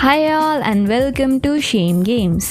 Hi all and welcome to Shame Games.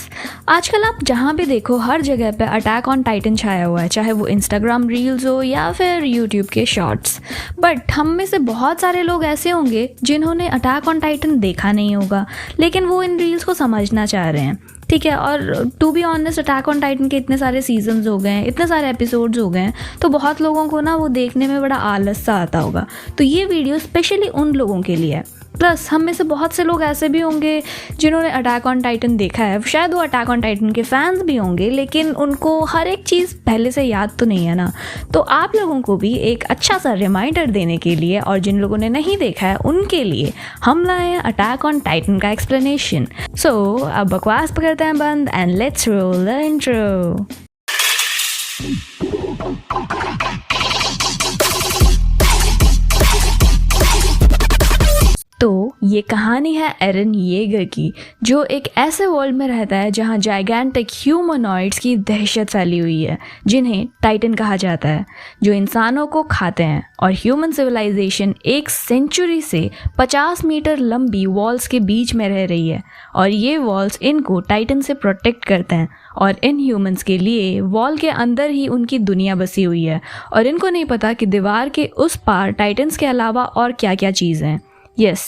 आजकल आप जहाँ भी देखो हर जगह पे अटैक ऑन टाइटन छाया हुआ है, चाहे वो इंस्टाग्राम रील्स हो या फिर यूट्यूब के शॉर्ट्स। बट हम में से बहुत सारे लोग ऐसे होंगे जिन्होंने अटैक ऑन टाइटन देखा नहीं होगा, लेकिन वो इन रील्स को समझना चाह रहे हैं। ठीक है, और to be honest Attack on Titan के इतने सारे सीजन्स हो गए हैं, इतने सारे एपिसोड्स हो गए हैं, तो बहुत लोगों को ना वो देखने में बड़ा आलस सा आता होगा। तो ये वीडियो स्पेशली उन लोगों के लिए है। प्लस हम में से बहुत से लोग ऐसे भी होंगे जिन्होंने अटैक ऑन टाइटन देखा है, शायद वो अटैक ऑन टाइटन के फैंस भी होंगे, लेकिन उनको हर एक चीज़ पहले से याद तो नहीं है ना। तो आप लोगों को भी एक अच्छा सा रिमाइंडर देने के लिए और जिन लोगों ने नहीं देखा है उनके लिए हम लाए हैं अटैक ऑन टाइटन का एक्सप्लेनेशन। सो अब बकवास करते हैं बंद and let's roll the intro. तो ये कहानी है एरन येगर की, जो एक ऐसे वर्ल्ड में रहता है जहाँ जाइगैंटिक ह्यूमनॉइड्स की दहशत फैली हुई है, जिन्हें टाइटन कहा जाता है, जो इंसानों को खाते हैं। और ह्यूमन सिविलाइजेशन एक सेंचुरी से 50 मीटर लंबी वॉल्स के बीच में रह रही है, और ये वॉल्स इनको टाइटन से प्रोटेक्ट करते हैं। और इन ह्यूमंस के लिए वॉल के अंदर ही उनकी दुनिया बसी हुई है, और इनको नहीं पता कि दीवार के उस पार टाइटन्स के अलावा और क्या क्या चीज़ें हैं। Yes,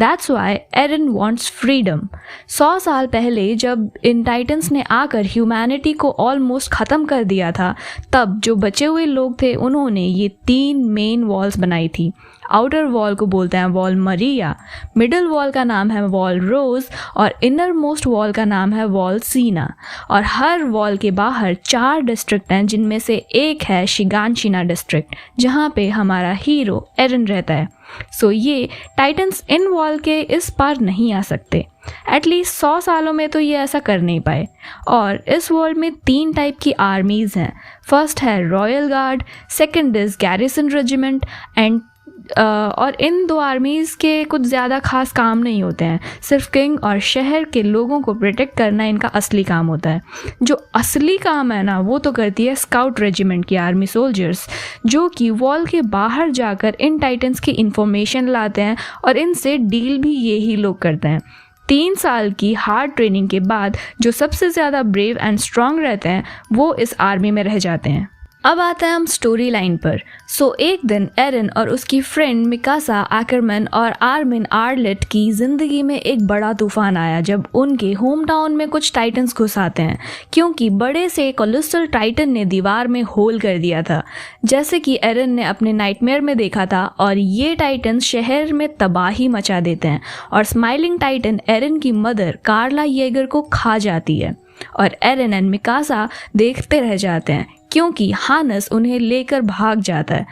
that's why Eren wants freedom। 100 साल पहले जब इन टाइटन्स ने आकर ह्यूमैनिटी को ऑलमोस्ट ख़त्म कर दिया था, तब जो बचे हुए लोग थे उन्होंने ये 3 मेन वॉल्स बनाई थी। आउटर वॉल को बोलते हैं वॉल मरिया, मिडल वॉल का नाम है वॉल रोज, और इनर मोस्ट वॉल का नाम है वॉल सीना। और हर वॉल के बाहर 4 डिस्ट्रिक्ट हैं, जिनमें से एक है शिगानशिना डिस्ट्रिक्ट, जहाँ पे हमारा हीरो एरन रहता है। सो ये टाइटन्स इन वॉल के इस पार नहीं आ सकते। एटलीस्ट 100 सालों में तो ये ऐसा कर नहीं पाए। और इस वर्ल्ड में 3 टाइप की आर्मीज़ हैं। फर्स्ट है royal guard, second is garrison regiment and और इन 2 आर्मीज़ के कुछ ज़्यादा खास काम नहीं होते हैं, सिर्फ किंग और शहर के लोगों को प्रोटेक्ट करना इनका असली काम होता है। जो असली काम है ना, वो तो करती है स्काउट रेजिमेंट की आर्मी सोल्जर्स, जो कि वॉल के बाहर जाकर इन टाइटन्स की इंफॉर्मेशन लाते हैं, और इनसे डील भी यही लोग करते हैं। 3 साल की हार्ड ट्रेनिंग के बाद जो सबसे ज़्यादा ब्रेव एंड स्ट्रांग रहते हैं वो इस आर्मी में रह जाते हैं। अब आते हैं हम स्टोरी लाइन पर। एक दिन एरन और उसकी फ्रेंड मिकासा आकरमैन और आर्मिन आर्लेट की ज़िंदगी में एक बड़ा तूफान आया, जब उनके होम टाउन में कुछ टाइटन्स घुस आते हैं, क्योंकि बड़े से कोलोसल टाइटन ने दीवार में होल कर दिया था, जैसे कि एरन ने अपने नाइटमेयर में देखा था। और ये टाइटन्स शहर में तबाही मचा देते हैं, और स्माइलिंग टाइटन एरन की मदर कार्ला येगर को खा जाती है। और एरन एंड मिकासा देखते रह जाते हैं, क्योंकि हानस उन्हें लेकर भाग जाता है।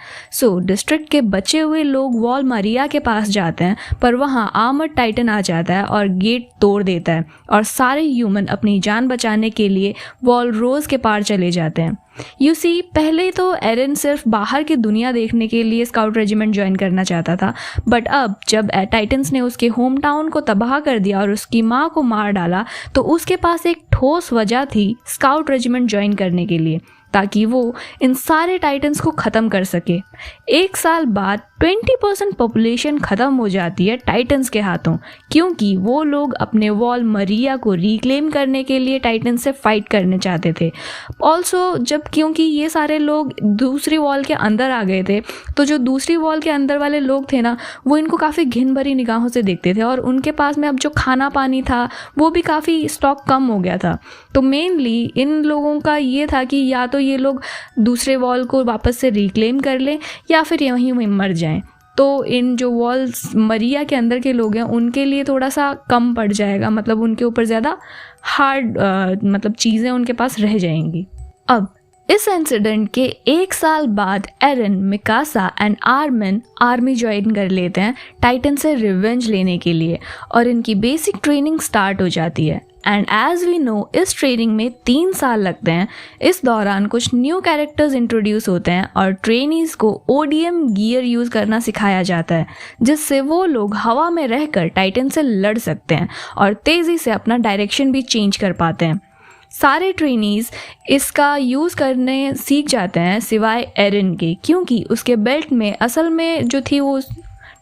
डिस्ट्रिक्ट के बचे हुए लोग वॉल मरिया के पास जाते हैं, पर वहाँ आर्मर्ड टाइटन आ जाता है और गेट तोड़ देता है, और सारे ह्यूमन अपनी जान बचाने के लिए वॉल रोज के पार चले जाते हैं। पहले तो एरन सिर्फ बाहर की दुनिया देखने के लिए स्काउट रेजिमेंट ज्वाइन करना चाहता था, बट अब जब टाइटन्स ने उसके होम टाउन को तबाह कर दिया और उसकी माँ को मार डाला, तो उसके पास एक ठोस वजह थी स्काउट रेजिमेंट ज्वाइन करने के लिए, ताकि वो इन सारे टाइटन्स को ख़त्म कर सके। 1 साल बाद 20% पॉपुलेशन ख़त्म हो जाती है टाइटन्स के हाथों, क्योंकि वो लोग अपने वॉल मरिया को रिक्लेम करने के लिए टाइटन्स से फाइट करने चाहते थे। ऑल्सो क्योंकि ये सारे लोग दूसरी वॉल के अंदर आ गए थे, तो जो दूसरी वॉल के अंदर वाले लोग थे ना, वो इनको काफ़ी घिन भरी निगाहों से देखते थे, और उनके पास में अब जो खाना पानी था वो भी काफ़ी स्टॉक कम हो गया था। तो मेनली इन लोगों का ये था कि या तो ये लोग दूसरे वॉल को वापस से रिक्लेम कर लें या फिर यहीं मर जाएं। तो इन जो वॉल्स मरिया के अंदर के लोग हैं उनके लिए थोड़ा सा कम पड़ जाएगा, मतलब उनके ऊपर ज़्यादा हार्ड मतलब चीज़ें उनके पास रह जाएंगी। अब इस इंसिडेंट के 1 साल बाद Eren, Mikasa and Armin army join कर लेते हैं टाइटन से रिवेंज लेने के लिए, और इनकी बेसिक ट्रेनिंग स्टार्ट हो जाती है। एंड एज वी नो, इस ट्रेनिंग में 3 साल लगते हैं। इस दौरान कुछ न्यू कैरेक्टर्स इंट्रोड्यूस होते हैं, और ट्रेनीज को ODM गियर यूज़ करना सिखाया जाता है, जिससे वो लोग हवा में रहकर टाइटन से लड़ सकते हैं और तेज़ी से अपना डायरेक्शन भी चेंज कर पाते हैं। सारे ट्रेनीज इसका यूज़ करने सीख जाते हैं सिवाय एरन के, क्योंकि उसके बेल्ट में असल में जो थी वो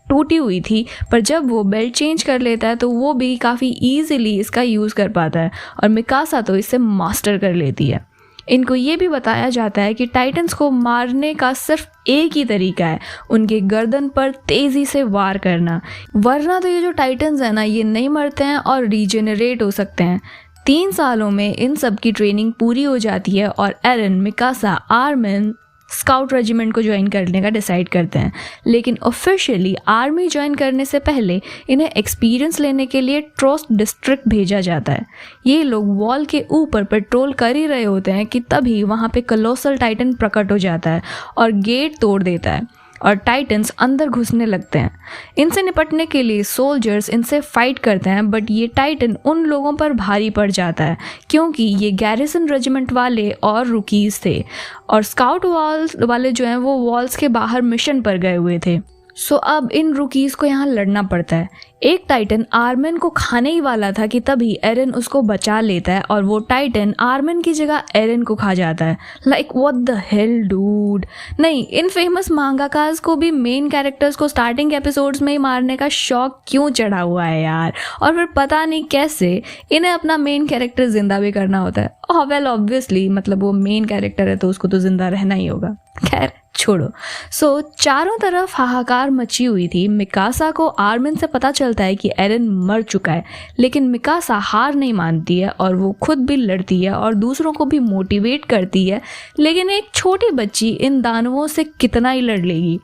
टूटी हुई थी, पर जब वो बेल्ट चेंज कर लेता है तो वो भी काफ़ी ईजिली इसका यूज़ कर पाता है और मिकासा तो इससे मास्टर कर लेती है। इनको ये भी बताया जाता है कि टाइटन्स को मारने का सिर्फ एक ही तरीका है, उनके गर्दन पर तेज़ी से वार करना, वरना तो ये जो टाइटन्स हैं ना ये नहीं मरते हैं और रीजेनरेट हो सकते हैं। 3 सालों में इन सब की ट्रेनिंग पूरी हो जाती है और एरन, मिकासा, आर्मिन स्काउट रेजिमेंट को ज्वाइन करने का डिसाइड करते हैं, लेकिन ऑफिशियली आर्मी ज्वाइन करने से पहले इन्हें एक्सपीरियंस लेने के लिए ट्रोस्ट डिस्ट्रिक्ट भेजा जाता है। ये लोग वॉल के ऊपर पेट्रोल कर ही रहे होते हैं कि तभी वहाँ पे कोलोसल टाइटन प्रकट हो जाता है और गेट तोड़ देता है और टाइटन्स अंदर घुसने लगते हैं। इनसे निपटने के लिए सोल्जर्स इनसे फाइट करते हैं, बट ये टाइटन उन लोगों पर भारी पड़ जाता है क्योंकि ये गैरिसन रेजिमेंट वाले और रुकीज थे और स्काउट वॉल्स वाले जो हैं वो वॉल्स के बाहर मिशन पर गए हुए थे। सो अब इन रुकीज़ को यहाँ लड़ना पड़ता है। एक टाइटन आर्मिन को खाने ही वाला था कि तभी एरन उसको बचा लेता है और वो टाइटन आर्मिन की जगह एरन को खा जाता है। Like what the hell dude. नहीं, इन फेमस मांगाकास को भी मेन कैरेक्टर्स को स्टार्टिंग एपिसोड्स में ही मारने का शौक क्यों चढ़ा हुआ है यार, और फिर पता नहीं कैसे इन्हें अपना मेन कैरेक्टर जिंदा भी करना होता है। वेल ऑब्वियसली मतलब वो मेन कैरेक्टर है तो उसको तो जिंदा रहना ही होगा। खैर छोड़ो। सो चारों तरफ हाहाकार मची हुई थी। मिकासा को आर्मिन से पता चलता है कि एरन मर चुका है, लेकिन मिकासा हार नहीं मानती है और वो खुद भी लड़ती है और दूसरों को भी मोटिवेट करती है, लेकिन एक छोटी बच्ची इन दानवों से कितना ही लड़ लेगी।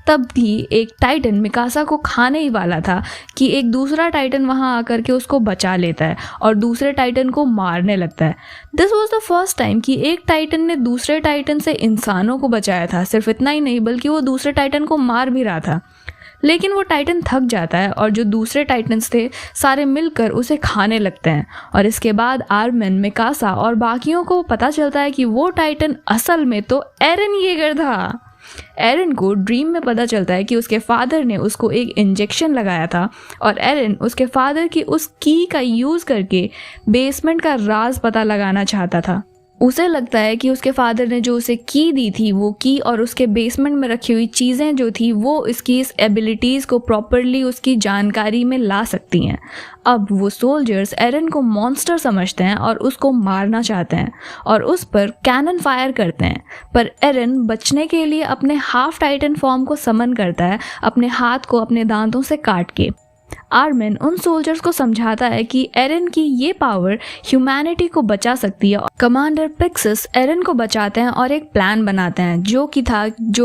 तब भी एक टाइटन मिकासा को खाने ही वाला था कि एक दूसरा टाइटन वहां आकर के उसको बचा लेता है और दूसरे टाइटन को मारने लगता है। This was the first time कि एक टाइटन ने दूसरे टाइटन से इंसानों को बचाया था। सिर्फ इतना ही नहीं बल्कि वो दूसरे टाइटन को मार भी रहा था, लेकिन वो टाइटन थक जाता है और जो दूसरे टाइटन्स थे सारे मिलकर उसे खाने लगते हैं। और इसके बाद आर्मिन, मिकासा और बाकियों को पता चलता है कि वो टाइटन असल में तो एरन येगर था। एरन को ड्रीम में पता चलता है कि उसके फादर ने उसको एक इंजेक्शन लगाया था और एरन उसके फादर की उस की का यूज़ करके बेसमेंट का राज पता लगाना चाहता था। उसे लगता है कि उसके फादर ने जो उसे की दी थी, वो की और उसके बेसमेंट में रखी हुई चीज़ें जो थी वो इसकी इस एबिलिटीज़ को प्रॉपरली उसकी जानकारी में ला सकती हैं। अब वो सोल्जर्स एरन को मॉन्स्टर समझते हैं और उसको मारना चाहते हैं और उस पर कैनन फायर करते हैं, पर एरन बचने के लिए अपने हाफ टाइटन फॉर्म को समन करता है, अपने हाथ को अपने दांतों से काट के। आर्मिन उन सोल्जर्स को समझाता है कि एरन की ये पावर ह्यूमैनिटी को बचा सकती है। कमांडर पिक्सस एरन को बचाते हैं और एक प्लान बनाते हैं जो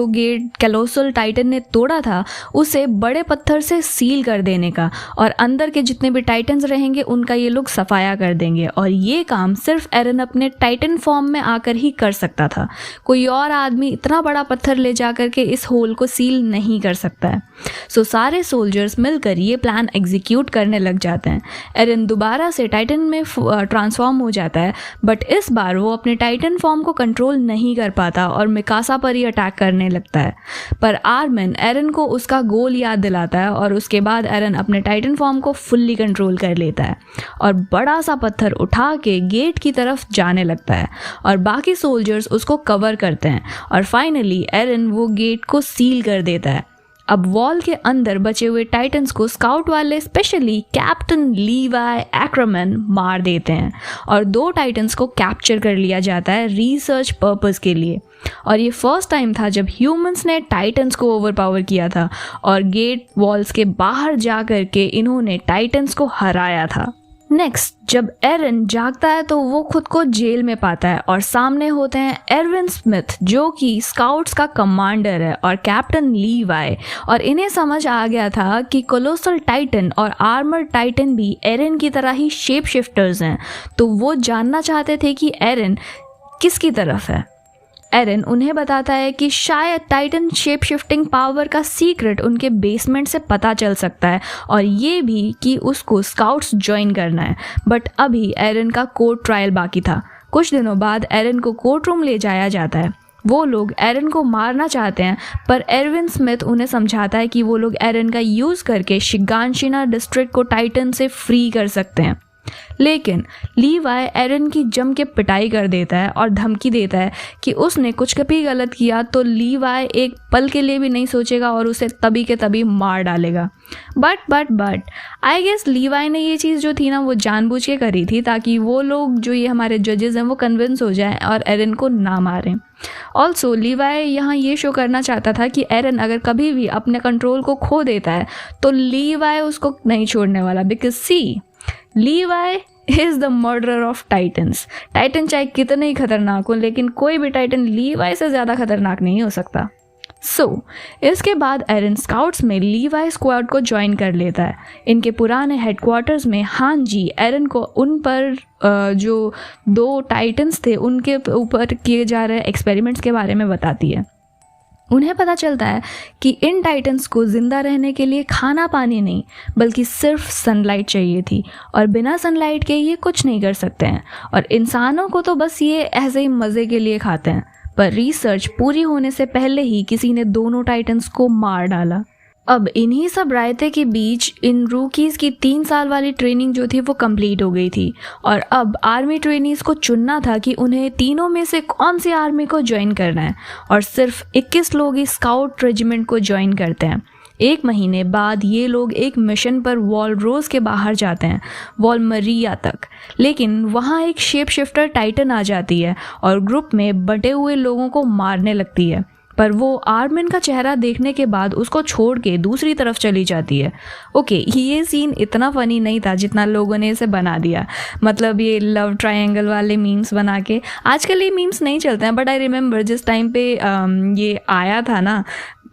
गेट कोलोसल टाइटन ने तोड़ा था उसे बड़े पत्थर से सील कर देने का, और अंदर के जितने भी टाइटन्स रहेंगे उनका ये लोग सफाया कर देंगे। और ये काम सिर्फ एरन अपने टाइटन फॉर्म में आकर ही कर सकता था। कोई और आदमी इतना बड़ा पत्थर ले जाकर के इस होल को सील नहीं कर सकता है। सो सारे सोल्जर्स मिलकर ये प्लान एग्जीक्यूट करने लग जाते हैं। एरन दोबारा से टाइटन में ट्रांसफॉर्म हो जाता है, बट इस बार वो अपने टाइटन फॉर्म को कंट्रोल नहीं कर पाता और मिकासा पर ही अटैक करने लगता है। पर आर्मिन एरन को उसका गोल याद दिलाता है और उसके बाद एरन अपने टाइटन फॉर्म को फुल्ली कंट्रोल कर लेता है और बड़ा सा पत्थर उठा के गेट की तरफ जाने लगता है और बाकी सोल्जर्स उसको कवर करते हैं और फाइनली एरन वो गेट को सील कर देता है। अब वॉल के अंदर बचे हुए टाइटन्स को स्काउट वाले स्पेशली कैप्टन लीवाई एक्रमैन मार देते हैं और 2 टाइटन्स को कैप्चर कर लिया जाता है रिसर्च पर्पस के लिए। और ये फर्स्ट टाइम था जब ह्यूमंस ने टाइटन्स को ओवरपावर किया था और गेट वॉल्स के बाहर जा कर के इन्होंने टाइटन्स को हराया था। नेक्स्ट जब एरन जागता है तो वो खुद को जेल में पाता है और सामने होते हैं एरविन स्मिथ जो कि स्काउट्स का कमांडर है और कैप्टन लीवाई, और इन्हें समझ आ गया था कि कोलोसल टाइटन और आर्मर टाइटन भी एरन की तरह ही शेप शिफ्टर्स हैं, तो वो जानना चाहते थे कि एरन किसकी तरफ है। एरन उन्हें बताता है कि शायद टाइटन शेप शिफ्टिंग पावर का सीक्रेट उनके बेसमेंट से पता चल सकता है और ये भी कि उसको स्काउट्स ज्वाइन करना है। बट अभी एरन का कोर्ट ट्रायल बाकी था। कुछ दिनों बाद एरन को कोर्ट रूम ले जाया जाता है। वो लोग एरन को मारना चाहते हैं, पर एरविन स्मिथ उन्हें समझाता है कि वो लोग एरन का यूज़ करके शिगानशिना डिस्ट्रिक्ट को टाइटन से फ्री कर सकते हैं। लेकिन लीवाई एरन की जम के पिटाई कर देता है और धमकी देता है कि उसने कुछ कभी गलत किया तो लीवाई एक पल के लिए भी नहीं सोचेगा और उसे तभी के तभी मार डालेगा। बट आई गेस लीवाई ने ये चीज़ जो थी ना वो जानबूझ के करी थी ताकि वो लोग जो ये हमारे जजेस हैं वो कन्विंस हो जाएं और एरन को ना मारें। ऑल्सो लीवाई यहाँ ये शो करना चाहता था कि एरन अगर कभी भी अपने कंट्रोल को खो देता है तो लीवाई उसको नहीं छोड़ने वाला, because see Levi is the murderer of titans. Titan चाहे कितने ही खतरनाक हो लेकिन कोई भी टाइटन लीवाई से ज़्यादा खतरनाक नहीं हो सकता। इसके बाद एरन स्काउट्स में लीवाई स्क्वाड को ज्वाइन कर लेता है। इनके पुराने हेडक्वार्टर्स में हान जी एरन को उन पर जो 2 टाइटन्स थे उनके ऊपर किए जा रहे एक्सपेरिमेंट्स के बारे में बताती है। उन्हें पता चलता है कि इन टाइटन्स को ज़िंदा रहने के लिए खाना पानी नहीं बल्कि सिर्फ सनलाइट चाहिए थी और बिना सनलाइट के ये कुछ नहीं कर सकते हैं और इंसानों को तो बस ये ऐसे ही मज़े के लिए खाते हैं। पर रिसर्च पूरी होने से पहले ही किसी ने दोनों टाइटन्स को मार डाला। अब इन्हीं सब रायते के बीच इन रूकीज़ की 3 साल वाली ट्रेनिंग जो थी वो कंप्लीट हो गई थी और अब आर्मी ट्रेनीज़ को चुनना था कि उन्हें तीनों में से कौन सी आर्मी को ज्वाइन करना है और सिर्फ 21 लोग ही स्काउट रेजिमेंट को ज्वाइन करते हैं। 1 महीने बाद ये लोग एक मिशन पर वॉलरोज के बाहर जाते हैं, वॉलमरिया तक, लेकिन वहाँ एक शेप शिफ्टर टाइटन आ जाती है और ग्रुप में बटे हुए लोगों को मारने लगती है। पर वो आर्मिन का चेहरा देखने के बाद उसको छोड़ के दूसरी तरफ चली जाती है। ओके, ये सीन इतना फनी नहीं था जितना लोगों ने इसे बना दिया, मतलब ये लव ट्रायंगल वाले मीम्स बना के। आजकल ये मीम्स नहीं चलते हैं बट आई रिमेंबर जिस टाइम पे ये आया था ना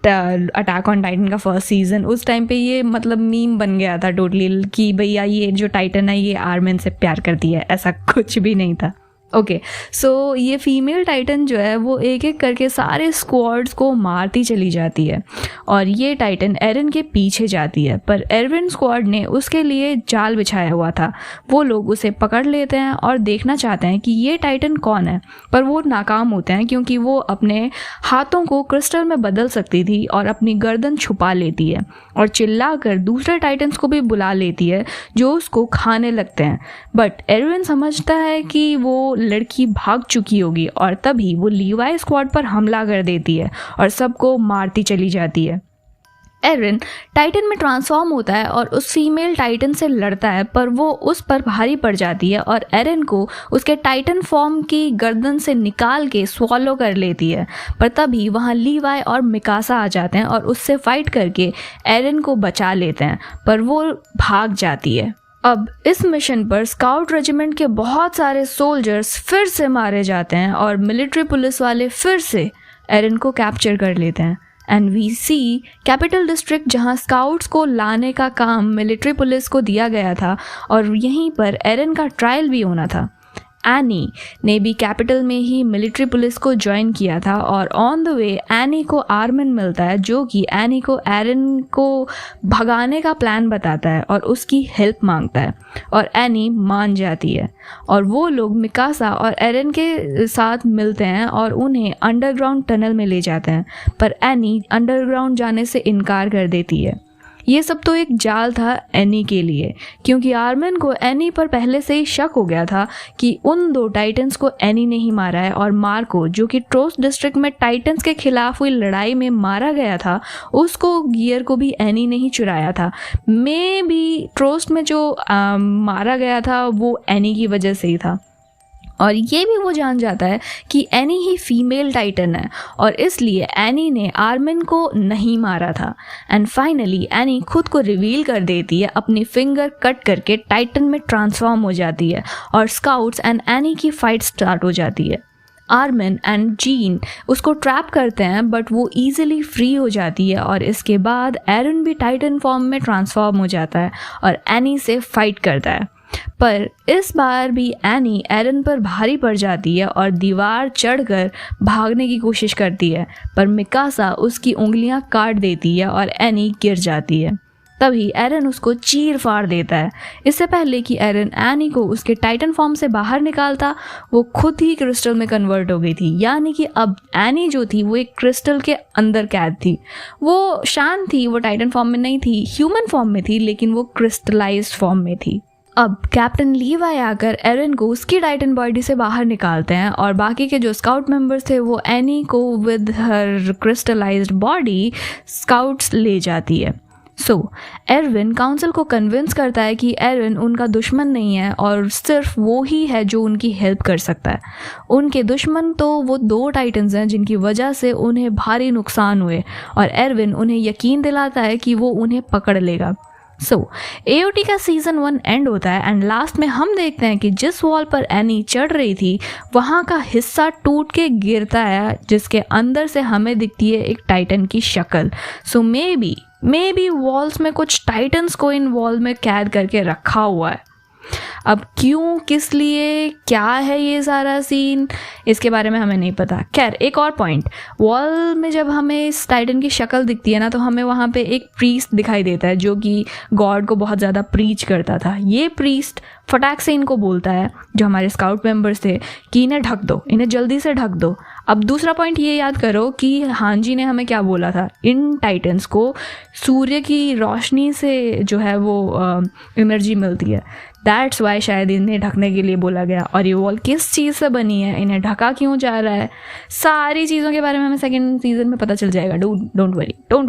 अटैक ऑन टाइटन का फर्स्ट सीज़न, उस टाइम पे ये मतलब मीम बन गया था टोटली कि भैया ये जो टाइटन है ये आर्मिन से प्यार करती है। ऐसा कुछ भी नहीं था। ओके, सो ये फीमेल टाइटन जो है वो एक एक करके सारे स्क्वाड्स को मारती चली जाती है और ये टाइटन एरन के पीछे जाती है, पर एरविन स्क्वाड ने उसके लिए जाल बिछाया हुआ था। वो लोग उसे पकड़ लेते हैं और देखना चाहते हैं कि ये टाइटन कौन है, पर वो नाकाम होते हैं क्योंकि वो अपने हाथों को क्रिस्टल में बदल सकती थी और अपनी गर्दन छुपा लेती है और चिल्लाकर दूसरे टाइटन्स को भी बुला लेती है जो उसको खाने लगते हैं। बट एरविन समझता है कि वो लड़की भाग चुकी होगी और तभी वो लीवाई स्क्वाड पर हमला कर देती है और सबको मारती चली जाती है। एरन टाइटन में ट्रांसफॉर्म होता है और उस फीमेल टाइटन से लड़ता है, पर वो उस पर भारी पड़ जाती है और एरन को उसके टाइटन फॉर्म की गर्दन से निकाल के स्वॉलो कर लेती है। पर तभी वहाँ लीवाई और मिकासा आ जाते हैं और उससे फाइट करके एरन को बचा लेते हैं, पर वो भाग जाती है। अब इस मिशन पर स्काउट रेजिमेंट के बहुत सारे सोल्जर्स फिर से मारे जाते हैं और मिलिट्री पुलिस वाले फिर से एरन को कैप्चर कर लेते हैं। And we see capital district जहां स्काउट्स को लाने का काम मिलिट्री पुलिस को दिया गया था और यहीं पर एरन का ट्रायल भी होना था। एनी ने भी कैपिटल में ही मिलिट्री पुलिस को ज्वाइन किया था और ऑन द वे एनी को आर्मिन मिलता है जो कि एनी को एरन को भगाने का प्लान बताता है और उसकी हेल्प मांगता है और एनी मान जाती है और वो लोग मिकासा और एरन के साथ मिलते हैं और उन्हें अंडरग्राउंड टनल में ले जाते हैं, पर एनी अंडरग्राउंड जाने से इनकार कर देती है। ये सब तो एक जाल था एनी के लिए, क्योंकि आर्मिन को एनी पर पहले से ही शक हो गया था कि उन 2 टाइटन्स को एनी ने ही मारा है और मार्को जो कि ट्रोस्ट डिस्ट्रिक्ट में टाइटन्स के खिलाफ हुई लड़ाई में मारा गया था उसको गियर को भी एनी ने ही चुराया था। मे भी ट्रोस्ट में जो मारा गया था वो एनी की वजह से ही था और ये भी वो जान जाता है कि एनी ही फीमेल टाइटन है और इसलिए एनी ने आर्मिन को नहीं मारा था। एंड फाइनली एनी खुद को रिवील कर देती है, अपनी फिंगर कट करके टाइटन में ट्रांसफॉर्म हो जाती है और स्काउट्स एंड एनी की फाइट स्टार्ट हो जाती है। आर्मिन एंड जीन उसको ट्रैप करते हैं बट वो ईजिली फ्री हो जाती है और इसके बाद एरन भी टाइटन फॉर्म में ट्रांसफॉर्म हो जाता है और एनी से फाइट करता है। पर इस बार भी एनी एरन पर भारी पड़ जाती है और दीवार चढ़कर भागने की कोशिश करती है, पर मिकासा उसकी उंगलियां काट देती है और एनी गिर जाती है। तभी एरन उसको चीर फाड़ देता है। इससे पहले कि एरन एनी को उसके टाइटन फॉर्म से बाहर निकालता वो खुद ही क्रिस्टल में कन्वर्ट हो गई थी, यानी कि अब एनी जो थी वो एक क्रिस्टल के अंदर कैद थी। वो शांत थी, वो टाइटन फॉर्म में नहीं थी, ह्यूमन फॉर्म में थी, लेकिन वो क्रिस्टलाइज्ड फॉर्म में थी। अब कैप्टन लीवाई आकर एरन को उसकी टाइटन बॉडी से बाहर निकालते हैं और बाकी के जो स्काउट मेंबर्स थे वो एनी को with her crystallised body scouts ले जाती है। एरविन काउंसिल को कन्विंस करता है कि एरन उनका दुश्मन नहीं है और सिर्फ वो ही है जो उनकी हेल्प कर सकता है। उनके दुश्मन तो वो 2 टाइटन्स हैं जिनकी वजह से उन्हें भारी नुकसान हुए और एरविन उन्हें यकीन दिलाता है कि वो उन्हें पकड़ लेगा। AOT का सीज़न 1 एंड होता है एंड लास्ट में हम देखते हैं कि जिस वॉल पर एनी चढ़ रही थी वहाँ का हिस्सा टूट के गिरता है जिसके अंदर से हमें दिखती है एक टाइटन की शक्ल। मे बी वॉल्स में कुछ टाइटन्स को इन वॉल में कैद करके रखा हुआ है। अब क्यों, किस लिए, क्या है ये सारा सीन, इसके बारे में हमें नहीं पता। खैर, एक और पॉइंट, वॉल में जब हमें इस टाइटन की शक्ल दिखती है ना तो हमें वहाँ पे एक प्रीस्ट दिखाई देता है जो कि गॉड को बहुत ज़्यादा प्रीच करता था। ये प्रीस्ट फटाक से इनको बोलता है, जो हमारे स्काउट मेंबर्स थे, कि इन्हें ढक दो, इन्हें जल्दी से ढक दो। अब दूसरा पॉइंट ये याद करो कि हांजी ने हमें क्या बोला था, इन टाइटन्स को सूर्य की रोशनी से जो है वो एनर्जी मिलती है। दैट्स वाई शायद इन्हें ढकने के लिए बोला गया। और ये वॉल किस चीज़ से बनी है, इन्हें ढका क्यों जा रहा है, सारी चीज़ों के बारे में हमें सेकंड सीजन में पता चल जाएगा। डोंट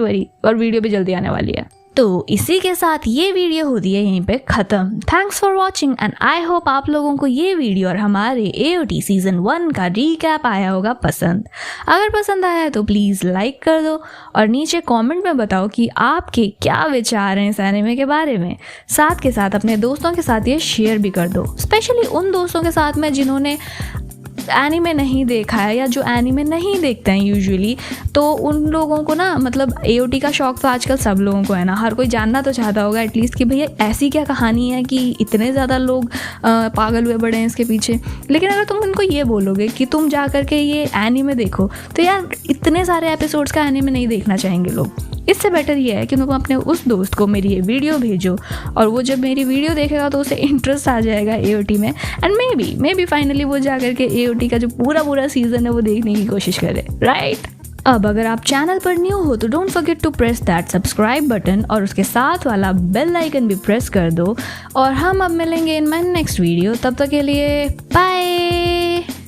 वरी, और वीडियो भी जल्दी आने वाली है। तो इसी के साथ ये वीडियो होती है यहीं पे ख़त्म। Thanks for watching and I hope आप लोगों को ये वीडियो और हमारे AOT सीज़न 1 का रीकैप आया होगा पसंद। अगर पसंद आया है तो प्लीज़ लाइक कर दो और नीचे कमेंट में बताओ कि आपके क्या विचार हैं इस एनिमे के बारे में। साथ के साथ अपने दोस्तों के साथ ये शेयर भी कर दो, स्पेशली उन दोस्तों के साथ में जिन्होंने एनीमे नहीं देखा है या जो एनीमे नहीं देखते हैं यूजुअली। तो उन लोगों को ना, मतलब AOT का शौक तो आजकल सब लोगों को है ना, हर कोई जानना तो चाहता होगा एटलीस्ट कि भैया ऐसी क्या कहानी है कि इतने ज़्यादा लोग पागल हुए पड़े हैं इसके पीछे। लेकिन अगर तुम उनको ये बोलोगे कि तुम जा करके ये एनीमे देखो, तो यार इतने सारे एपिसोड्स का एनीमे नहीं देखना चाहेंगे लोग। इससे बेटर ये है कि तुम अपने उस दोस्त को मेरी ये वीडियो भेजो और वो जब मेरी वीडियो देखेगा तो उसे इंटरेस्ट आ जाएगा AOT में एंड मे बी फाइनली वो जा करके AOT का जो पूरा सीजन है वो देखने की कोशिश करे, राइट। अब अगर आप चैनल पर न्यू हो तो don't forget to press that subscribe button और उसके साथ वाला बेल आइकन भी प्रेस कर दो। और हम अब मिलेंगे इन माय नेक्स्ट वीडियो, तब तक के लिए बाय।